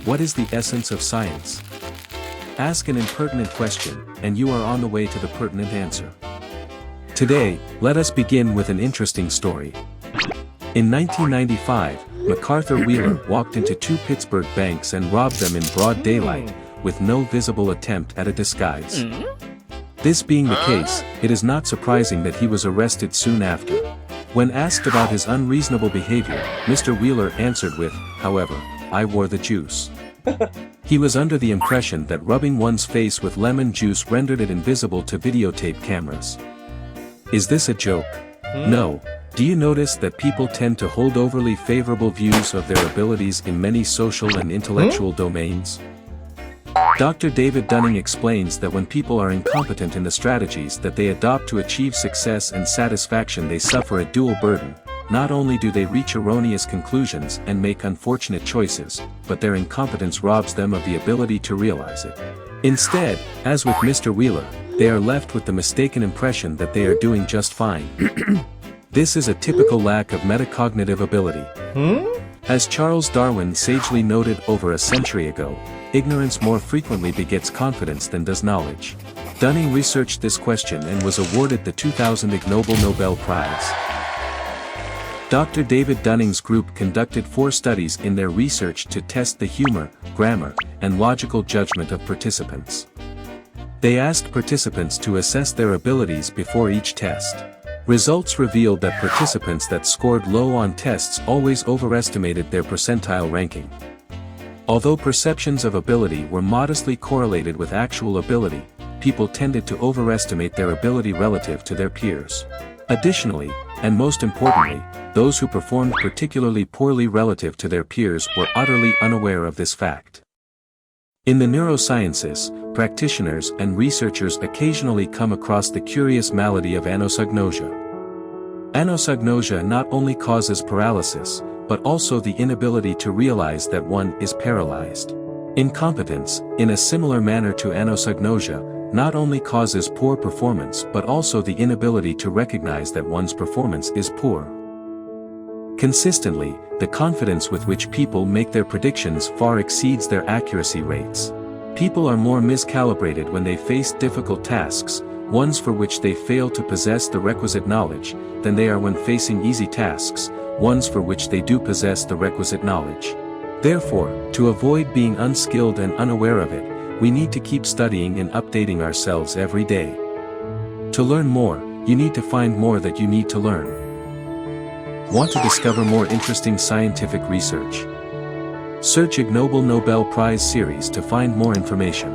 What is the essence of science? Ask an impertinent question, and you are on the way to the pertinent answer. Today, let us begin with an interesting story. In 1995, McArthur Wheeler walked into two Pittsburgh banks and robbed them in broad daylight, with no visible attempt at a disguise. This being the case, it is not surprising that he was arrested soon after. When asked about his unreasonable behavior, Mr. Wheeler answered with, "However, I wore the juice." He was under the impression that rubbing one's face with lemon juice rendered it invisible to videotape cameras. Is this a joke? No. Do you notice that people tend to hold overly favorable views of their abilities in many social and intellectual domains? Dr. David Dunning explains that when people are incompetent in the strategies that they adopt to achieve success and satisfaction, they suffer a dual burden. Not only do they reach erroneous conclusions and make unfortunate choices, but their incompetence robs them of the ability to realize it. Instead, as with Mr. Wheeler, they are left with the mistaken impression that they are doing just fine. This is a typical lack of metacognitive ability. As Charles Darwin sagely noted over a century ago, ignorance more frequently begets confidence than does knowledge. Dunning researched this question and was awarded the 2000 Ig Nobel Prize. Dr. David Dunning's group conducted 4 studies in their research to test the humor, grammar, and logical judgment of participants. They asked participants to assess their abilities before each test. Results revealed that participants that scored low on tests always overestimated their percentile ranking. Although perceptions of ability were modestly correlated with actual ability, people tended to overestimate their ability relative to their peers. Additionally, and most importantly, those who performed particularly poorly relative to their peers were utterly unaware of this fact. In the neurosciences, practitioners and researchers occasionally come across the curious malady of anosognosia. Anosognosia not only causes paralysis, but also the inability to realize that one is paralyzed. Incompetence, in a similar manner to anosognosia, not only causes poor performance but also the inability to recognize that one's performance is poor. Consistently, the confidence with which people make their predictions far exceeds their accuracy rates. People are more miscalibrated when they face difficult tasks, ones for which they fail to possess the requisite knowledge, than they are when facing easy tasks, ones for which they do possess the requisite knowledge. Therefore, to avoid being unskilled and unaware of it, we need to keep studying and updating ourselves every day. To learn more, you need to find more that you need to learn. Want to discover more interesting scientific research? Search Ig Nobel Prize series to find more information.